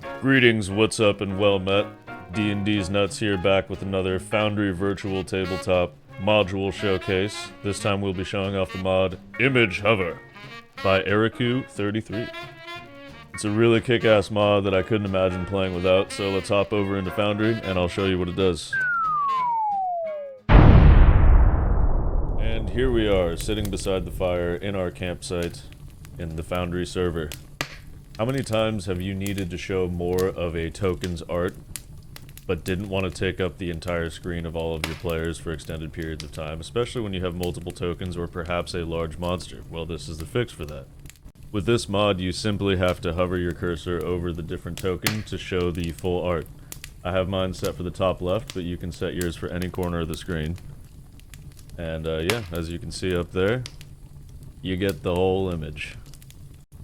Greetings, what's up, and well met. D&D's Nuts here, back with another Foundry virtual tabletop module showcase. This time we'll be showing off the mod Image Hover by Eriku33. It's a really kick-ass mod that I couldn't imagine playing without, so let's hop over into Foundry and I'll show you what it does. And here we are, sitting beside the fire in our campsite in the Foundry server. How many times have you needed to show more of a token's art, but didn't want to take up the entire screen of all of your players for extended periods of time, especially when you have multiple tokens or perhaps a large monster? Well, this is the fix for that. With this mod, you simply have to hover your cursor over the different token to show the full art. I have mine set for the top left, but you can set yours for any corner of the screen. And yeah, as you can see up there, you get the whole image.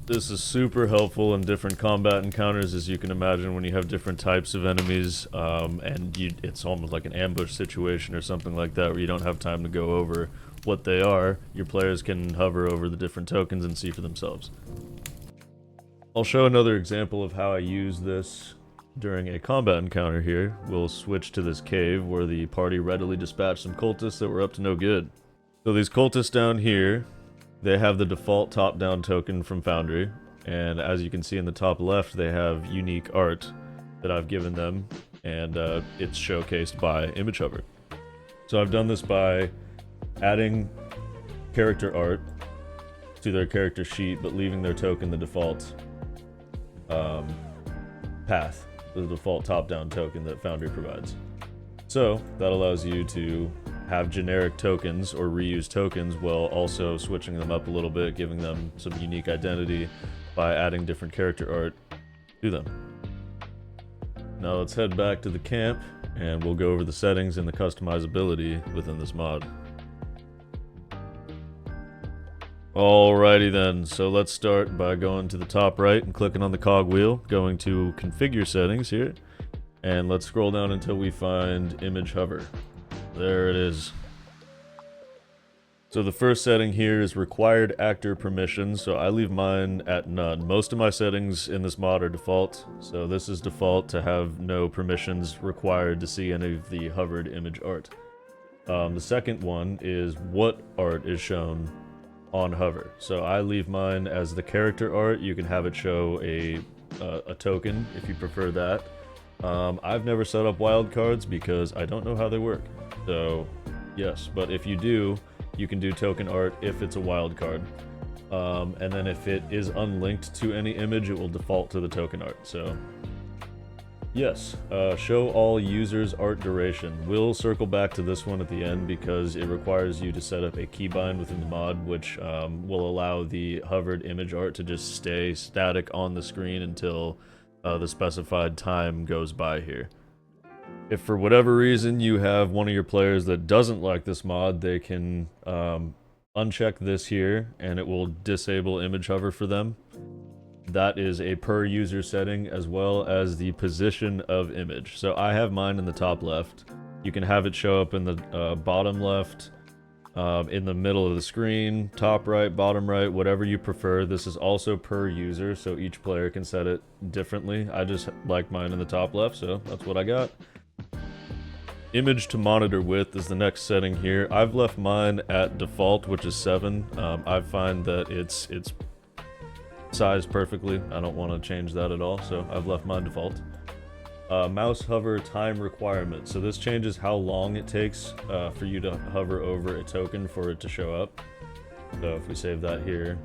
This is super helpful in different combat encounters, as you can imagine, when you have different types of enemies, and it's almost like an ambush situation or something like that, where you don't have time to go over what they are. Your players can hover over the different tokens and see for themselves. I'll show another example of how I use this during a combat encounter here. We'll switch to this cave where the party readily dispatched some cultists that were up to no good. So these cultists down here, they have the default top-down token from Foundry, and as you can see in the top left, they have unique art that I've given them, and it's showcased by Image Hover. So I've done this by adding character art to their character sheet, but leaving their token the default path, the default top-down token that Foundry provides. So that allows you to have generic tokens or reuse tokens while also switching them up a little bit, giving them some unique identity by adding different character art to them. Now let's head back to the camp and we'll go over the settings and the customizability within this mod. Alrighty then, so let's start by going to the top right and clicking on the cogwheel, going to configure settings here, and let's scroll down until we find Image Hover. There it is. So the first setting here is required actor permissions, so I leave mine at none. Most of my settings in this mod are default, so this is default to have no permissions required to see any of the hovered image art. The second one is what art is shown on hover. So I leave mine as the character art. You can have it show a token if you prefer that. I've never set up wildcards because I don't know how they work. So, yes, but if you do, you can do token art if it's a wildcard. And then if it is unlinked to any image, it will default to the token art. So, yes, show all users art duration. We'll circle back to this one at the end because it requires you to set up a keybind within the mod, which will allow the hovered image art to just stay static on the screen until the specified time goes by here. If for whatever reason you have one of your players that doesn't like this mod, they can uncheck this here and it will disable image hover for them. That is a per user setting, as well as the position of image. So I have mine in the top left. You can have it show up in the bottom left, in the middle of the screen, top right, bottom right, whatever you prefer. This is also per user, so each player can set it differently. I just like mine in the top left, so that's what I got. Image to monitor width is the next setting here. I've left mine at default, which is 7. I find that it's sized perfectly. I don't want to change that at all, so I've left mine default. Mouse hover time requirement. So this changes how long it takes for you to hover over a token for it to show up. So if we save that here,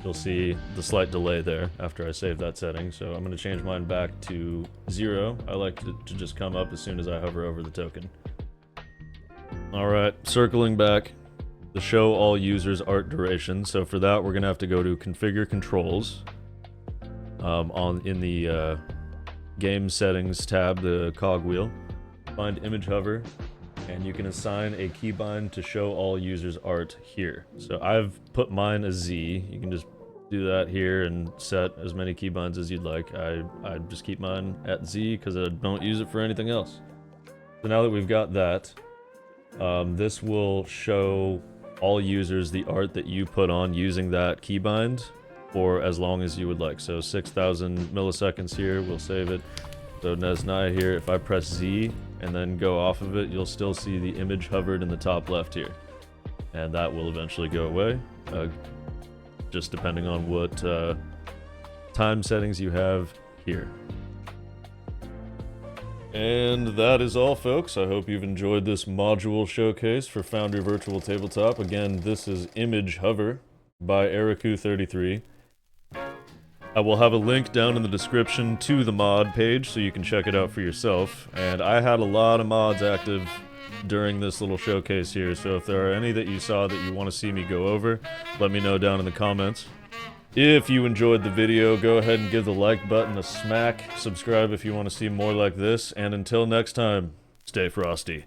you'll see the slight delay there after I save that setting. So I'm going to change mine back to 0. I like to just come up as soon as I hover over the token. Alright, circling back. The show all users art duration. So for that, we're going to have to go to configure controls in the game settings tab, the cogwheel, find image hover, and you can assign a keybind to show all users art here. So I've put mine as Z. You can just do that here and set as many keybinds as you'd like. I just keep mine at Z because I don't use it for anything else. So now that we've got that, this will show all users the art that you put on using that keybind for as long as you would like. So 6,000 milliseconds here, we'll save it. So Nesnaya here, if I press Z and then go off of it, you'll still see the image hovered in the top left here. And that will eventually go away, just depending on what time settings you have here. And that is all, folks. I hope you've enjoyed this module showcase for Foundry Virtual Tabletop. Again, this is Image Hover by Eriku33. I will have a link down in the description to the mod page so you can check it out for yourself. And I had a lot of mods active during this little showcase here, so if there are any that you saw that you want to see me go over, let me know down in the comments. If you enjoyed the video, go ahead and give the like button a smack, subscribe if you want to see more like this, and until next time, stay frosty.